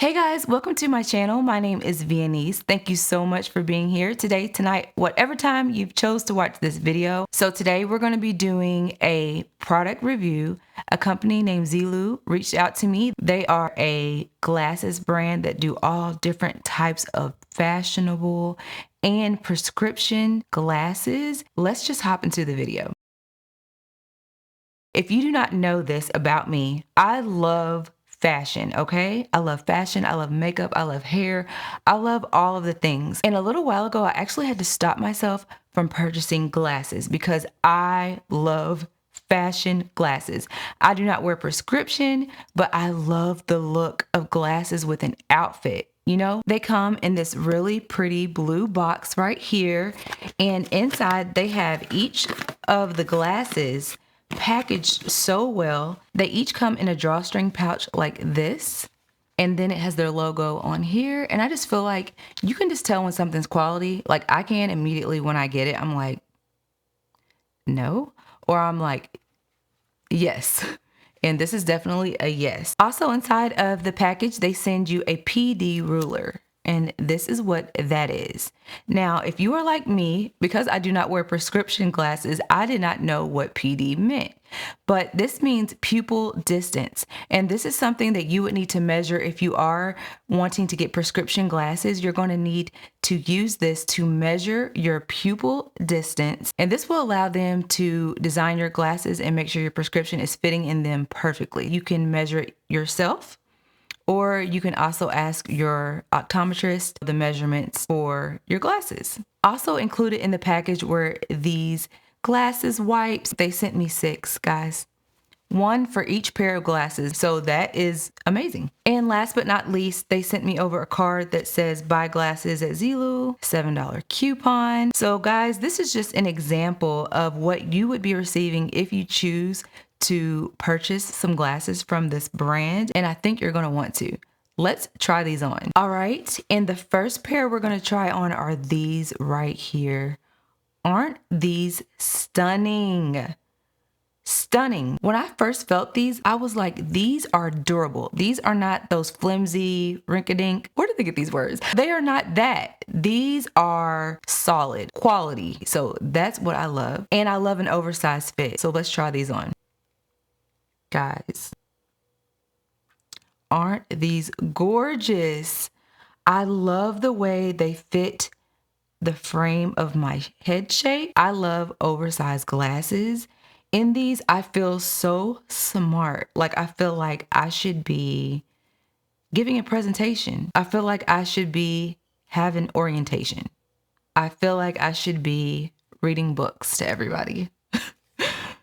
Hey guys, welcome to my channel. My name is Viennese. Thank you so much for being here today, tonight, whatever time you've chose to watch this video. So today we're going to be doing a product review. A company named Zeelool reached out to me. They are a glasses brand that do all different types of fashionable and prescription glasses. Let's just hop into the video. If you do not know this about me, I love fashion, okay? I love fashion, I love makeup, I love hair, I love all of the things. And a little while ago, I actually had to stop myself from purchasing glasses because I love fashion glasses. I do not wear prescription, but I love the look of glasses with an outfit. You know, they come in this really pretty blue box right here, and inside they have each of the glasses packaged so well. They each come in a drawstring pouch like this, and then it has their logo on here. And I just feel like you can just tell when something's quality. Like I can immediately when I get it, I'm like, no, or I'm like, yes. And this is definitely a yes. Also inside of the package, they send you a PD ruler. And this is what that is. Now, if you are like me, because I do not wear prescription glasses, I did not know what PD meant. But this means pupil distance. And this is something that you would need to measure if you are wanting to get prescription glasses. You're going to need to use this to measure your pupil distance. And this will allow them to design your glasses and make sure your prescription is fitting in them perfectly. You can measure it yourself, or you can also ask your optometrist the measurements for your glasses. Also included in the package were these glasses wipes. They sent me 6, guys. 1 for each pair of glasses. So that is amazing. And last but not least, they sent me over a card that says buy glasses at Zeelool, $7 coupon. So guys, this is just an example of what you would be receiving if you choose to purchase some glasses from this brand, and I think you're gonna want to. Let's try these on. All right, and the first pair we're gonna try on are these right here. Aren't these stunning? Stunning. When I first felt these, I was like, these are durable. These are not those flimsy rink-a-dink. Where did they get these words? They are not that. These are solid quality. So that's what I love. And I love an oversized fit. So let's try these on. Guys, aren't these gorgeous? I love the way they fit the frame of my head shape. I love oversized glasses. In these, I feel so smart. Like I feel like I should be giving a presentation. I feel like I should be having orientation. I feel like I should be reading books to everybody.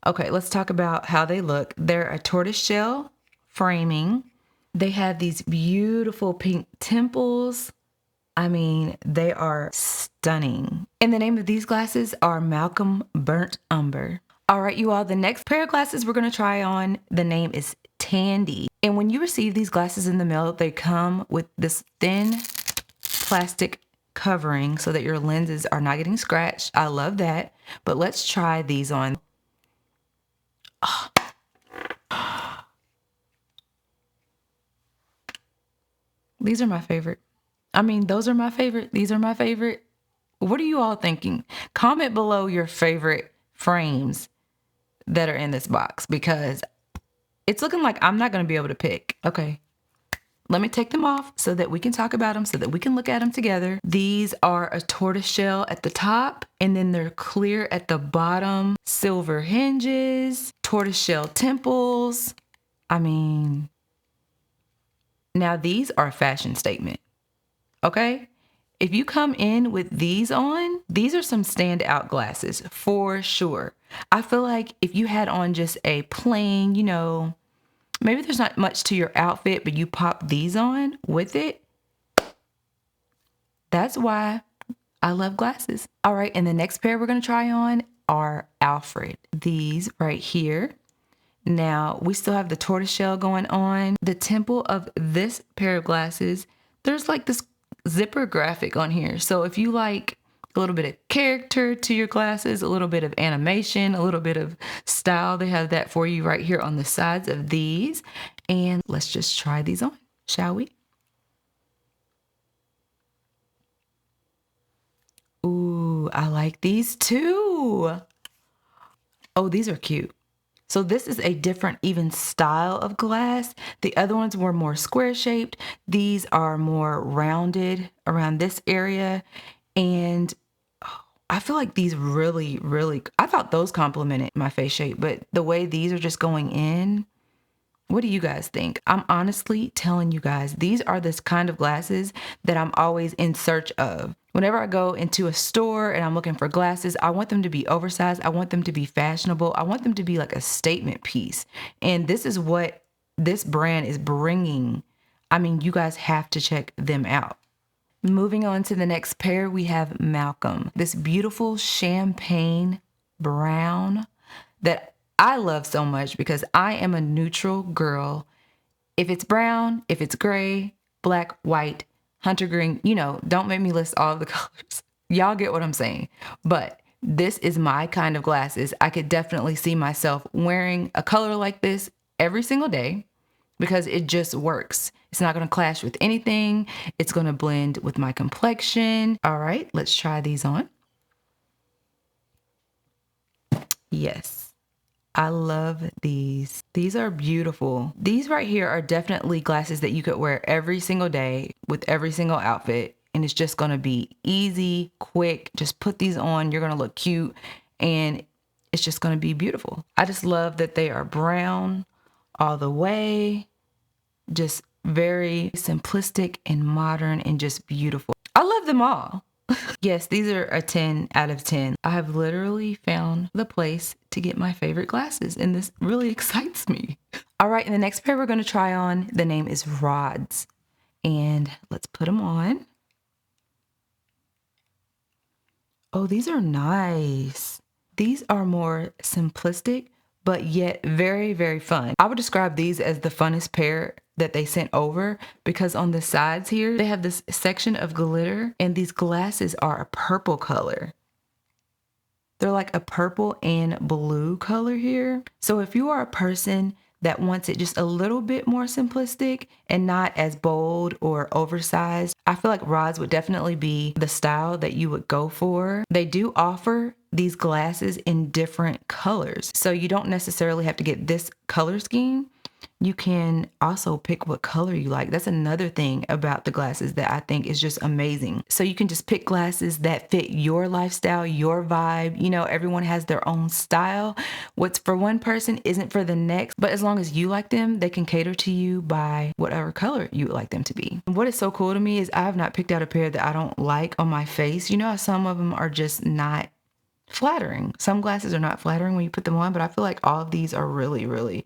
Okay, let's talk about how they look. They're a tortoiseshell framing. They have these beautiful pink temples. I mean, they are stunning. And the name of these glasses are Malcolm Burnt Umber. All right, you all, the next pair of glasses we're gonna try on, the name is Tandy. And when you receive these glasses in the mail, they come with this thin plastic covering so that your lenses are not getting scratched. I love that. But let's try these on. These are my favorite. I mean, those are my favorite. These are my favorite. What are you all thinking? Comment below your favorite frames that are in this box, because it's looking like I'm not going to be able to pick. Okay, let me take them off so that we can talk about them, so that we can look at them together. These are a tortoiseshell at the top, and then they're clear at the bottom. Silver hinges, tortoiseshell temples. I mean, now these are a fashion statement, okay? If you come in with these on, these are some standout glasses for sure. I feel like if you had on just a plain, you know, maybe there's not much to your outfit, but you pop these on with it, that's why I love glasses. All right, and the next pair we're gonna try on are Alfred. These right here. Now, we still have the tortoiseshell going on. The temple of this pair of glasses, there's like this zipper graphic on here. So if you like a little bit of character to your glasses, a little bit of animation, a little bit of style, they have that for you right here on the sides of these. And let's just try these on, shall we? I like these too. Oh, these are cute. So this is a different even style of glass. The other ones were more square shaped. These are more rounded around this area. And I feel like these really, I thought those complemented my face shape, but the way these are just going in, what do you guys think? I'm honestly telling you guys, these are this kind of glasses that I'm always in search of. Whenever I go into a store and I'm looking for glasses, I want them to be oversized. I want them to be fashionable. I want them to be like a statement piece. And this is what this brand is bringing. I mean, you guys have to check them out. Moving on to the next pair, we have Malcolm. This beautiful champagne brown that I love so much because I am a neutral girl. If it's brown, if it's gray, black, white, hunter green, don't make me list all of the colors. Y'all get what I'm saying. But this is my kind of glasses. I could definitely see myself wearing a color like this every single day because it just works. It's not going to clash with anything. It's going to blend with my complexion. All right, let's try these on. Yes. I love these. These are beautiful. These right here are definitely glasses that you could wear every single day with every single outfit. And it's just gonna be easy, quick. Just put these on, you're gonna look cute, and it's just gonna be beautiful. I just love that they are brown all the way. Just very simplistic and modern and just beautiful. I love them all. Yes, these are a 10 out of 10. I have literally found the place to get my favorite glasses, and this really excites me. All right, and the next pair we're going to try on, the name is Rods. And let's put them on. Oh, these are nice. These are more simplistic, but yet very fun. I would describe these as the funnest pair that they sent over because on the sides here, they have this section of glitter and these glasses are a purple color. They're like a purple and blue color here. So if you are a person that wants it just a little bit more simplistic and not as bold or oversized, I feel like Rods would definitely be the style that you would go for. They do offer these glasses in different colors, so you don't necessarily have to get this color scheme. You can also pick what color you like. That's another thing about the glasses that I think is just amazing. So you can just pick glasses that fit your lifestyle, your vibe. Everyone has their own style. What's for one person isn't for the next, but as long as you like them, they can cater to you by whatever color you would like them to be. What is so cool to me is I have not picked out a pair that I don't like on my face. How some of them are just not flattering. Some glasses are not flattering when you put them on, but I feel like all of these are really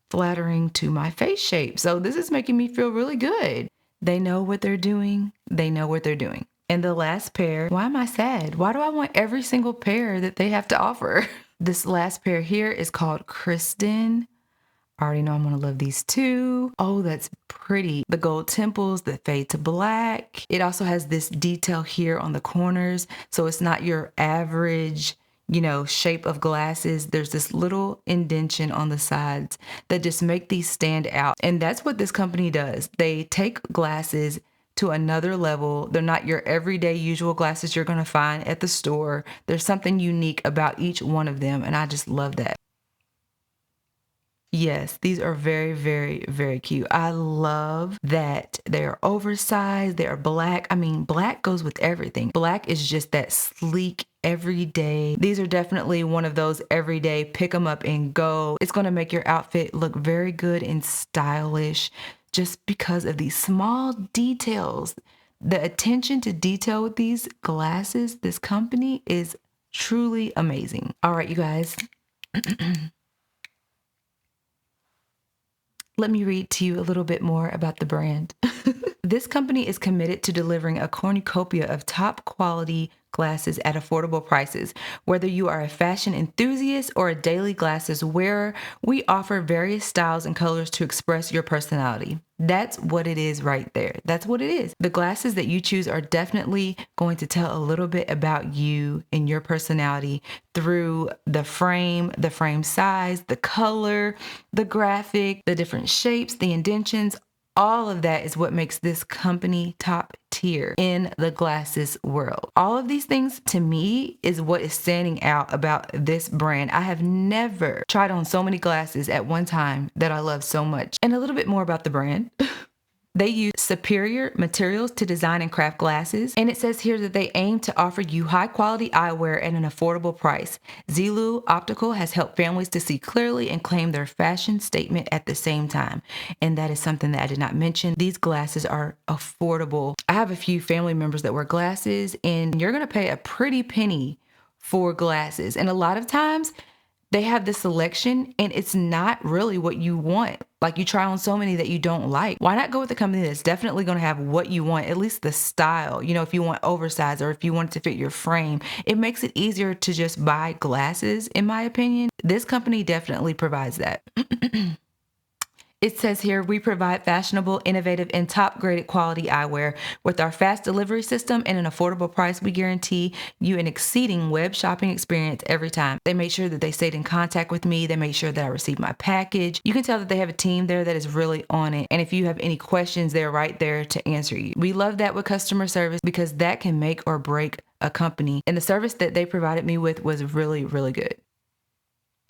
flattering to my face shape. So this is making me feel really good. They know what they're doing. They know what they're doing. And the last pair, why am I sad? Why do I want every single pair that they have to offer? This last pair here is called Kristen. I already know I'm gonna love these too. Oh, that's pretty. The gold temples that fade to black. It also has this detail here on the corners. So it's not your average shape of glasses. There's this little indentation on the sides that just make these stand out. And that's what this company does. They take glasses to another level. They're not your everyday usual glasses you're going to find at the store. There's something unique about each one of them. And I just love that. Yes, these are very cute. I love that they're oversized, they're black. I mean, black goes with everything. Black is just that sleek, everyday. These are definitely one of those everyday pick them up and go. It's going to make your outfit look very good and stylish just because of these small details. The attention to detail with these glasses, this company is truly amazing. All right, you guys. Let me read to you a little bit more about the brand. This company is committed to delivering a cornucopia of top quality glasses at affordable prices. Whether you are a fashion enthusiast or a daily glasses wearer, we offer various styles and colors to express your personality. That's what it is right there. That's what it is. The glasses that you choose are definitely going to tell a little bit about you and your personality through the frame size, the color, the graphic, the different shapes, the indentions. All of that is what makes this company top tier in the glasses world. All of these things to me is what is standing out about this brand. I have never tried on so many glasses at one time that I love so much. And a little bit more about the brand. They use superior materials to design and craft glasses, and it says here that they aim to offer you high-quality eyewear at an affordable price. Zeelool Optical has helped families to see clearly and claim their fashion statement at the same time, and that is something that I did not mention. These glasses are affordable. I have a few family members that wear glasses, and you're going to pay a pretty penny for glasses, and a lot of times they have this selection and it's not really what you want. Like, you try on so many that you don't like. Why not go with a company that's definitely going to have what you want, at least the style? You know, if you want oversized or if you want it to fit your frame, it makes it easier to just buy glasses, in my opinion. This company definitely provides that. It says here, we provide fashionable, innovative, and top-graded quality eyewear. With our fast delivery system and an affordable price, we guarantee you an exceeding web shopping experience every time. They made sure that they stayed in contact with me. They made sure that I received my package. You can tell that they have a team there that is really on it. And if you have any questions, they're right there to answer you. We love that with customer service because that can make or break a company. And the service that they provided me with was really, really good.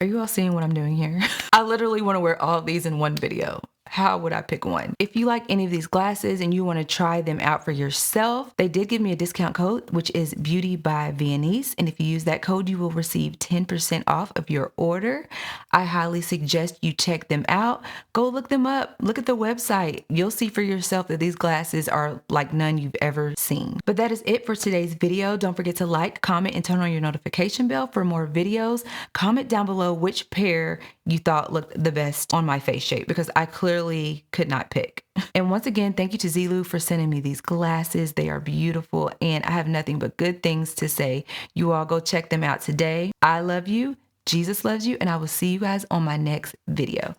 Are you all seeing what I'm doing here? I literally want to wear all of these in one video. How would I pick one? If you like any of these glasses and you want to try them out for yourself, they did give me a discount code, which is Beauty by Viennese. And if you use that code, you will receive 10% off of your order. I highly suggest you check them out. Go look them up. Look at the website. You'll see for yourself that these glasses are like none you've ever seen. But that is it for today's video. Don't forget to like, comment, and turn on your notification bell for more videos. Comment down below which pair you thought looked the best on my face shape, because I clearly could not pick. And once again, thank you to Zeelool for sending me these glasses. They are beautiful and I have nothing but good things to say. You all go check them out today. I love you. Jesus loves you. And I will see you guys on my next video.